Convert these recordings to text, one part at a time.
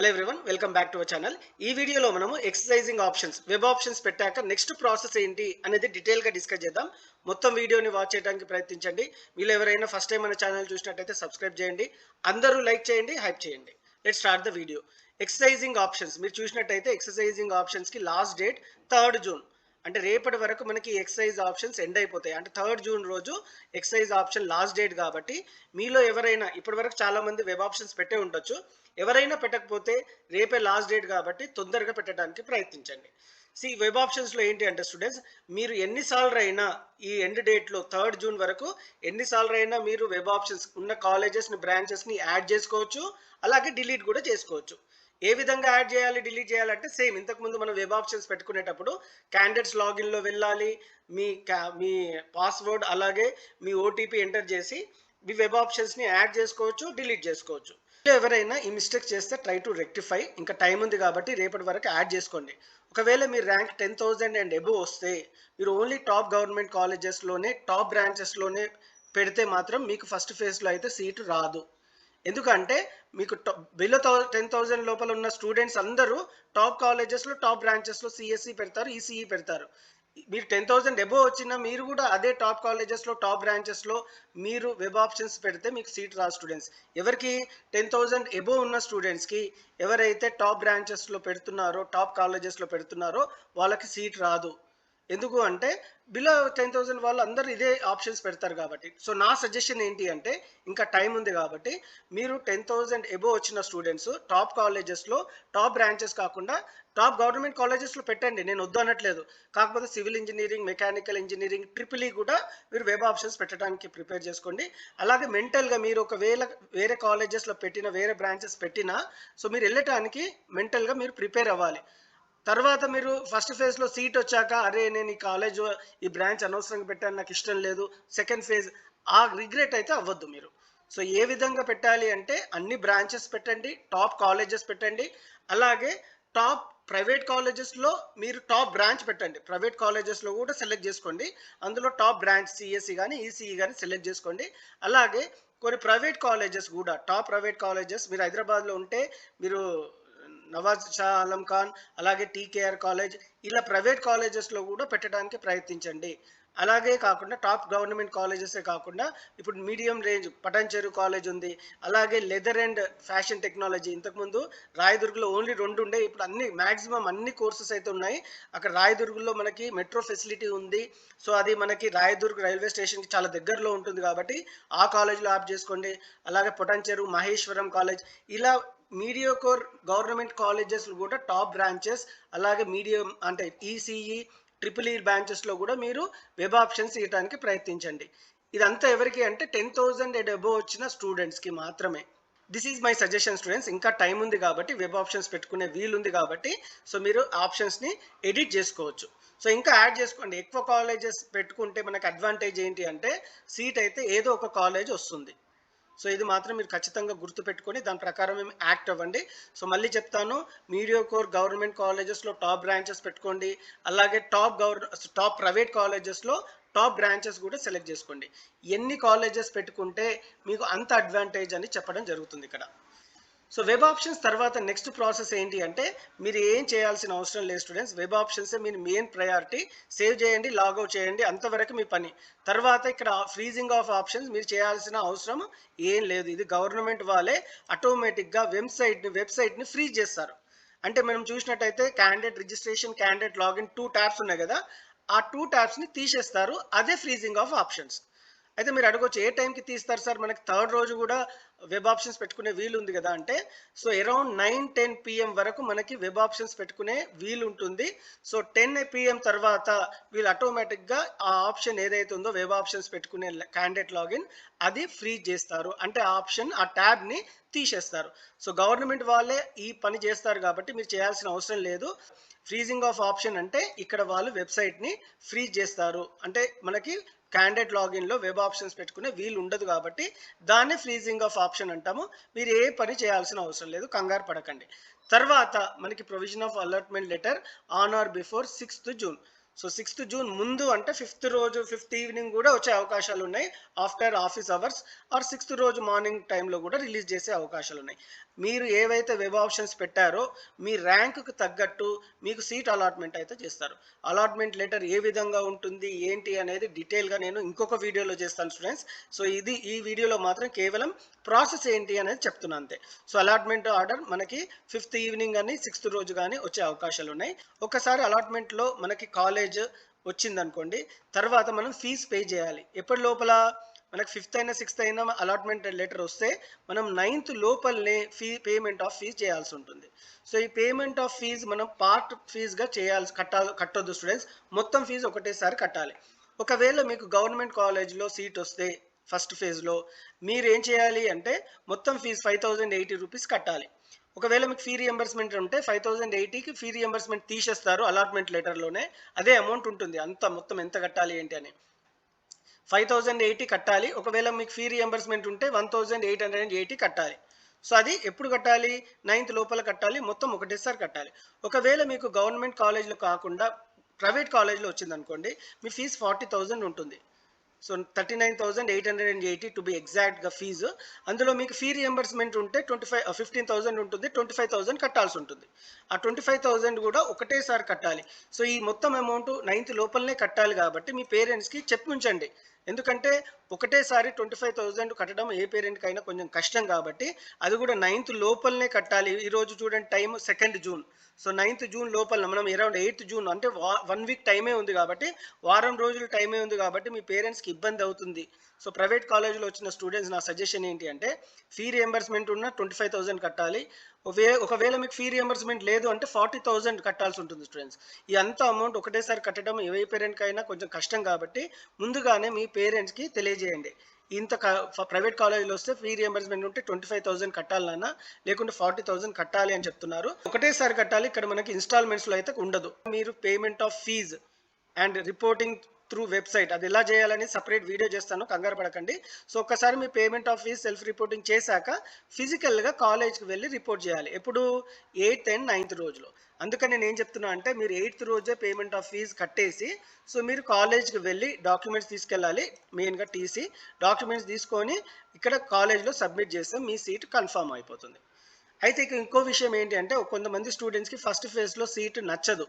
Hello everyone, welcome back to our channel. ఈ వీడియోలో మనము ఎక్సర్సైజింగ్ ఆప్షన్స్, వెబ్ ఆప్షన్స్ పెట్టాక నెక్స్ట్ ప్రాసెస్ ఏంటి అనేది డీటెయిల్గా డిస్కస్ చేద్దాం. మొత్తం వీడియోని వాచ్ చేయడానికి ప్రయత్నించండి. మీరు ఎవరైనా ఫస్ట్ టైం మన ఛానల్ చూసినట్టయితే సబ్స్క్రైబ్ చేయండి. అందరూ లైక్ చేయండి, హైప్ చేయండి. Let's start the video. Exercising options మీరు చూసినట్టయితే ఎక్సర్సైజింగ్ ఆప్షన్స్కి లాస్ట్ డేట్ 3rd జూన్. అంటే రేపటి వరకు మనకి ఎక్సైజ్ ఆప్షన్స్ ఎండ్ అయిపోతాయి. అంటే 3rd జూన్ రోజు ఎక్సైజ్ ఆప్షన్ లాస్ట్ డేట్ కాబట్టి మీలో ఎవరైనా ఇప్పటి వరకు చాలా మంది వెబ్ ఆప్షన్స్ పెట్టే ఉండొచ్చు. ఎవరైనా పెట్టకపోతే రేపే లాస్ట్ డేట్ కాబట్టి తొందరగా పెట్టడానికి ప్రయత్నించండి. వెబ్ ఆప్షన్స్లో ఏంటి అంటే స్టూడెంట్స్, మీరు ఎన్నిసార్లు అయినా ఈ ఎండ్ డేట్లో 3rd జూన్ వరకు ఎన్నిసార్లు అయినా మీరు వెబ్ ఆప్షన్స్ ఉన్న కాలేజెస్ని, బ్రాంచెస్ని యాడ్ చేసుకోవచ్చు. అలాగే డిలీట్ కూడా చేసుకోవచ్చు. ఏ విధంగా యాడ్ చేయాలి, డిలీట్ చేయాలంటే సేమ్ ఇంతకుముందు మనం వెబ్ ఆప్షన్స్ పెట్టుకునేటప్పుడు క్యాండిడేట్స్ లాగిన్లో వెళ్ళాలి, మీ పాస్వర్డ్ అలాగే మీ ఓటీపీ ఎంటర్ చేసి మీ వెబ్ ఆప్షన్స్ని యాడ్ చేసుకోవచ్చు, డిలీట్ చేసుకోవచ్చు. ఎవరైనా ఈ మిస్టేక్ చేస్తే ట్రై టు రెక్టిఫై. ఇంకా టైం ఉంది కాబట్టి రేపటి వరకు యాడ్ చేసుకోండి. ఒకవేళ మీ ర్యాంక్ 10,000 అండ్ అబోవ్ వస్తే మీరు ఓన్లీ టాప్ గవర్నమెంట్ కాలేజెస్లోనే, టాప్ బ్రాంచెస్లోనే పెడితే మాత్రం మీకు ఫస్ట్ ఫేజ్లో అయితే సీటు రాదు. ఎందుకంటే మీకు బిలో 10,000 లోపల ఉన్న స్టూడెంట్స్ అందరూ టాప్ కాలేజెస్లో, టాప్ బ్రాంచెస్లో సిఎస్సి పెడతారు, ఈసీఈ పెడతారు. మీరు 10,000 అబోవ్ వచ్చినా మీరు కూడా అదే టాప్ కాలేజెస్లో, టాప్ బ్రాంచెస్లో మీరు వెబ్ ఆప్షన్స్ పెడితే మీకు సీట్ రాదు స్టూడెంట్స్. ఎవరికి 10,000 అబోవ్ ఉన్న స్టూడెంట్స్కి ఎవరైతే టాప్ బ్రాంచెస్లో పెడుతున్నారో, టాప్ కాలేజెస్లో పెడుతున్నారో వాళ్ళకి సీట్ రాదు. ఎందుకు అంటే బిలో 10,000 వాళ్ళు అందరూ ఇదే ఆప్షన్స్ పెడతారు కాబట్టి. సో నా సజెషన్ ఏంటి అంటే ఇంకా టైం ఉంది కాబట్టి మీరు 10,000 అబోవ్ వచ్చిన స్టూడెంట్స్ టాప్ కాలేజెస్లో, టాప్ బ్రాంచెస్ కాకుండా టాప్ గవర్నమెంట్ కాలేజెస్లో పెట్టండి. నేను వద్దు అనట్లేదు. కాకపోతే civil engineering, mechanical engineering, triple E కూడా మీరు వెబ్ ఆప్షన్స్ పెట్టడానికి ప్రిపేర్ చేసుకోండి. అలాగే మెంటల్గా మీరు ఒకవేళ వేరే కాలేజెస్లో పెట్టిన, వేరే బ్రాంచెస్ పెట్టినా సో మీరు వెళ్ళటానికి మెంటల్గా మీరు ప్రిపేర్ అవ్వాలి. తర్వాత మీరు ఫస్ట్ ఫేజ్లో సీట్ వచ్చాక అరే నేను ఈ కాలేజ్, ఈ బ్రాంచ్ అనవసరంగా పెట్టాను, నాకు ఇష్టం లేదు, సెకండ్ ఫేజ్ ఆ రిగ్రెట్ అయితే అవ్వద్దు మీరు. సో ఏ విధంగా పెట్టాలి అంటే అన్ని బ్రాంచెస్ పెట్టండి, టాప్ కాలేజెస్ పెట్టండి, అలాగే టాప్ ప్రైవేట్ కాలేజెస్లో మీరు టాప్ బ్రాంచ్ పెట్టండి. ప్రైవేట్ కాలేజెస్లో కూడా సెలెక్ట్ చేసుకోండి. అందులో టాప్ బ్రాంచ్ సిఎస్సి కానీ, ఈసీఈ కానీ సెలెక్ట్ చేసుకోండి. అలాగే కొన్ని ప్రైవేట్ కాలేజెస్ కూడా, టాప్ ప్రైవేట్ కాలేజెస్ మీరు హైదరాబాద్లో ఉంటే మీరు నవాజ్ షా ఆలం ఖాన్, అలాగే టీకేఆర్ కాలేజ్, ఇలా ప్రైవేట్ కాలేజెస్లో కూడా పెట్టడానికి ప్రయత్నించండి. అలాగే కాకుండా టాప్ గవర్నమెంట్ కాలేజెసే కాకుండా ఇప్పుడు మీడియం రేంజ్ పటాన్చెరు కాలేజ్ ఉంది, అలాగే లెదర్ అండ్ ఫ్యాషన్ టెక్నాలజీ. ఇంతకుముందు రాయదుర్గ్లో ఓన్లీ 2 ఉండే, ఇప్పుడు అన్ని మ్యాక్సిమం అన్ని కోర్సెస్ అయితే ఉన్నాయి. అక్కడ రాయదుర్గ్లో మనకి మెట్రో ఫెసిలిటీ ఉంది. సో అది మనకి రాయదుర్గ్ రైల్వే స్టేషన్కి చాలా దగ్గరలో ఉంటుంది కాబట్టి ఆ కాలేజ్లో యాప్ చేసుకోండి. అలాగే పొటాన్చెరు మహేశ్వరం కాలేజ్, ఇలా మీడియోకోర్ గవర్నమెంట్ కాలేజెస్ కూడా టాప్ బ్రాంచెస్, అలాగే మీడియం అంటే ఈసీఈ, ట్రిపుల్ ఈ బ్రాంచెస్లో కూడా మీరు వెబ్ ఆప్షన్స్ ఇవ్వడానికి ప్రయత్నించండి. ఇదంతా ఎవరికి అంటే 10,000 అండ్ అబోవ్ వచ్చిన స్టూడెంట్స్కి మాత్రమే. This is my suggestion students. ఇంకా టైం ఉంది కాబట్టి, వెబ్ ఆప్షన్స్ పెట్టుకునే వీలు ఉంది కాబట్టి సో మీరు ఆప్షన్స్ని ఎడిట్ చేసుకోవచ్చు. సో ఇంకా యాడ్ చేసుకోండి. ఎక్కువ కాలేజెస్ పెట్టుకుంటే మనకు అడ్వాంటేజ్ ఏంటి అంటే సీట్ అయితే ఏదో ఒక కాలేజ్ వస్తుంది. సో ఇది మాత్రం మీరు ఖచ్చితంగా గుర్తుపెట్టుకొని దాని ప్రకారం మేము యాక్ట్ అవ్వండి. సో మళ్ళీ చెప్తాను, మీడియోకోర్ గవర్నమెంట్ కాలేజెస్లో టాప్ బ్రాంచెస్ పెట్టుకోండి. అలాగే టాప్ ప్రైవేట్ కాలేజెస్లో టాప్ బ్రాంచెస్ కూడా సెలెక్ట్ చేసుకోండి. ఎన్ని కాలేజెస్ పెట్టుకుంటే మీకు అంత అడ్వాంటేజ్ అని చెప్పడం జరుగుతుంది ఇక్కడ. సో వెబ్ ఆప్షన్స్ తర్వాత నెక్స్ట్ ప్రాసెస్ ఏంటి అంటే మీరు ఏం చేయాల్సిన అవసరం లేదు స్టూడెంట్స్. వెబ్ ఆప్షన్సే మీరు మెయిన్ ప్రయారిటీ. సేవ్ చేయండి, లాగౌట్ చేయండి, అంతవరకు మీ పని. తర్వాత ఇక్కడ ఫ్రీజింగ్ ఆఫ్ ఆప్షన్స్ మీరు చేయాల్సిన అవసరం ఏం లేదు. ఇది గవర్నమెంట్ వాళ్ళే ఆటోమేటిక్గా వెబ్సైట్ని ఫ్రీజ్ చేస్తారు. అంటే మనం చూసినట్టయితే candidate registration, candidate login 2 tabs ఉన్నాయి కదా, ఆ 2 ట్యాబ్స్ని తీసేస్తారు. అదే ఫ్రీజింగ్ ఆఫ్ ఆప్షన్స్. అయితే మీరు అడగొచ్చు ఏ టైంకి తీస్తారు సార్, మనకి 3rd రోజు కూడా వెబ్ ఆప్షన్స్ పెట్టుకునే వీలు ఉంది కదా అంటే సో అరౌండ్ 9-10 PM వరకు మనకి వెబ్ ఆప్షన్స్ పెట్టుకునే వీలు ఉంటుంది. సో 10 PM తర్వాత వీళ్ళు ఆటోమేటిక్గా ఆ ఆప్షన్ ఏదైతే ఉందో వెబ్ ఆప్షన్స్ పెట్టుకునే క్యాండిడేట్ లాగిన్ అది ఫ్రీజ్ చేస్తారు. అంటే ఆ ఆప్షన్, ఆ ట్యాబ్ని తీసేస్తారు. సో గవర్నమెంట్ వాళ్ళే ఈ పని చేస్తారు కాబట్టి మీరు చేయాల్సిన అవసరం లేదు. ఫ్రీజింగ్ ఆఫ్ ఆప్షన్ అంటే ఇక్కడ వాళ్ళు వెబ్సైట్ని ఫ్రీజ్ చేస్తారు. అంటే మనకి క్యాండిడేట్ లాగిన్లో వెబ్ ఆప్షన్స్ పెట్టుకునే వీలు ఉండదు కాబట్టి దాన్నే ఫ్రీజింగ్ ఆఫ్ ఆప్షన్ అంటాము. మీరు ఏ పని చేయాల్సిన అవసరం లేదు, కంగారు పడకండి. తర్వాత మనకి provision of allotment letter on are before 6th June. So 6th June ముందు అంటే 5th రోజు 5th ఈవినింగ్ కూడా వచ్చే అవకాశాలు ఉన్నాయి. After office hours are 6th రోజు మార్నింగ్ టైంలో కూడా రిలీజ్ చేసే అవకాశాలు ఉన్నాయి. మీరు ఏవైతే వెబ్ ఆప్షన్స్ పెట్టారో మీ ర్యాంకుకు తగ్గట్టు మీకు సీట్ అలాట్మెంట్ అయితే చేస్తారు. అలాట్మెంట్ లెటర్ ఏ విధంగా ఉంటుంది ఏంటి అనేది డీటెయిల్గా నేను ఇంకొక వీడియోలో చేస్తాను స్టూడెంట్స్. సో ఈ వీడియోలో మాత్రం కేవలం ప్రాసెస్ ఏంటి అనేది చెప్తున్నాను అంతే. సో అలాట్మెంట్ ఆర్డర్ మనకి 5th ఈవినింగ్ కానీ 6th రోజు కానీ వచ్చే అవకాశాలు ఉన్నాయి. ఒకసారి అలాట్మెంట్లో మనకి కాలేజ్ వచ్చిందనుకోండి, తర్వాత మనం ఫీజు పే చేయాలి. ఎప్పటి లోపల మనకు 5th అయినా 6th అయినా అలాట్మెంట్ లెటర్ వస్తే మనం 9th లోపలనే పేమెంట్ ఆఫ్ ఫీజు చేయాల్సి ఉంటుంది. సో ఈ పేమెంట్ ఆఫ్ ఫీజు మనం పార్ట్ ఫీజుగా కట్టొద్దు స్టూడెంట్స్, మొత్తం ఫీజు ఒకటేసారి కట్టాలి. ఒకవేళ మీకు గవర్నమెంట్ కాలేజ్లో సీట్ వస్తే ఫస్ట్ ఫేజ్లో మీరు ఏం చేయాలి అంటే మొత్తం ఫీజు 5080 రూపీస్ కట్టాలి. ఒకవేళ మీకు ఫీ రియంబర్స్మెంట్ ఉంటే 5080కి ఫీ రియంబర్స్మెంట్ తీసేస్తారు అలాట్మెంట్ లెటర్లోనే, అదే అమౌంట్ ఉంటుంది. అంత మొత్తం ఎంత కట్టాలి ఏంటి అని 5080 కట్టాలి. ఒకవేళ మీకు ఫీ రియంబర్స్మెంట్ ఉంటే 1880 కట్టాలి. సో అది ఎప్పుడు కట్టాలి? 9th లోపల కట్టాలి, మొత్తం ఒకటేసారి కట్టాలి. ఒకవేళ మీకు గవర్నమెంట్ కాలేజ్లో కాకుండా ప్రైవేట్ కాలేజ్లో వచ్చిందనుకోండి, మీ ఫీజు 40,000 ఉంటుంది. సో 39,880 టు బి ఎగ్జాక్ట్గా ఫీజు. అందులో మీకు ఫీ రియంబర్స్మెంట్ ఉంటే 15,000 ఉంటుంది, 25,000 కట్టాల్సి ఉంటుంది. ఆ 25,000 కూడా ఒకటేసారి కట్టాలి. సో ఈ మొత్తం అమౌంట్ 9th లోపలనే కట్టాలి కాబట్టి మీ పేరెంట్స్కి చెప్పి ఉంచండి. ఎందుకంటే ఒకటేసారి 25,000 కట్టడం ఏ పేరెంట్కైనా కొంచెం కష్టం కాబట్టి అది కూడా 9th లోపలనే కట్టాలి. ఈరోజు చూడండి time 2nd June. So 9th June లోపల మనం అరౌండ్ 8th జూన్ అంటే 1 వీక్ టైమే ఉంది కాబట్టి, వారం రోజులు టైమే ఉంది కాబట్టి మీ పేరెంట్స్కి ఇబ్బంది అవుతుంది. సో ప్రైవేట్ కాలేజీలో వచ్చిన స్టూడెంట్స్ నా సజెషన్ ఏంటి అంటే ఫీ రియంబర్స్మెంట్ ఉన్న 25,000 కట్టాలి. ఒకవేళ మీకు ఫీ రియంబర్స్మెంట్ లేదు అంటే 40,000 కట్టాల్సి ఉంటుంది స్టూడెంట్స్. ఈ అంత అమౌంట్ ఒకటేసారి కట్టడం ఏ పేరెంట్కైనా కొంచెం కష్టం కాబట్టి ముందుగానే మీ పేరెంట్స్కి తెలియజేయండి. ఇంత ప్రైవేట్ కాలేజీలో వస్తే ఫీ రియంబర్స్మెంట్ ఉంటే 25,000 కట్టాలన్నా, లేకుంటే 40,000 కట్టాలి అని చెప్తున్నారు. ఒకటేసారి కట్టాలి. ఇక్కడ మనకి ఇన్స్టాల్మెంట్స్లో అయితే ఉండదు. మీరు payment of fees and reporting through website అది ఎలా చేయాలని సపరేట్ వీడియో చేస్తాను, కంగారు పడకండి. సో ఒక్కసారి మీ payment of fees self reporting చేశాక ఫిజికల్గా కాలేజ్కి వెళ్ళి రిపోర్ట్ చేయాలి. ఎప్పుడు 8th అండ్ 9th రోజులో. అందుకని నేను ఏం చెప్తున్నా అంటే మీరు 8th రోజే పేమెంట్ ఆఫ్ ఫీజ్ కట్టేసి సో మీరు కాలేజ్కి వెళ్ళి డాక్యుమెంట్స్ తీసుకెళ్ళాలి. మెయిన్గా టీసీ డాక్యుమెంట్స్ తీసుకొని ఇక్కడ కాలేజ్లో సబ్మిట్ చేస్తే మీ సీట్ కన్ఫర్మ్ అయిపోతుంది. అయితే ఇంకో విషయం ఏంటి అంటే కొంతమంది స్టూడెంట్స్కి ఫస్ట్ ఫేజ్లో సీట్ నచ్చదు.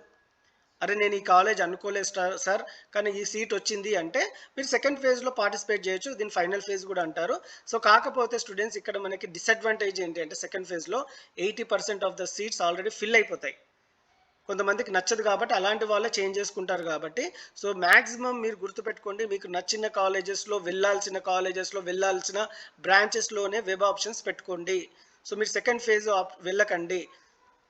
అరే నేను ఈ కాలేజ్ అనుకోలేదు సార్, కానీ ఈ సీట్ వచ్చింది అంటే మీరు సెకండ్ ఫేజ్లో పార్టిసిపేట్ చేయొచ్చు. దీని ఫైనల్ ఫేజ్ కూడా అంటారు. సో కాకపోతే స్టూడెంట్స్ ఇక్కడ మనకి డిసడ్వాంటేజ్ ఏంటి అంటే సెకండ్ ఫేజ్లో 80% of the seats already fill అయిపోతాయి. కొంతమందికి నచ్చదు కాబట్టి అలాంటి వాళ్ళే చేంజ్ చేసుకుంటారు కాబట్టి. సో మ్యాక్సిమం మీరు గుర్తుపెట్టుకోండి, మీకు నచ్చిన కాలేజెస్లో వెళ్ళాల్సిన బ్రాంచెస్లోనే వెబ్ ఆప్షన్స్ పెట్టుకోండి. సో మీరు సెకండ్ ఫేజ్ వెళ్ళకండి.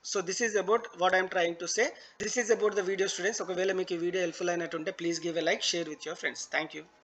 So this is about what I'm trying to say. This is about the video students. ఒకవేళ మీకు ఈ వీడియో హెల్ప్ఫుల్ అయినట్టుంటే please give a like, share with your friends. Thank you.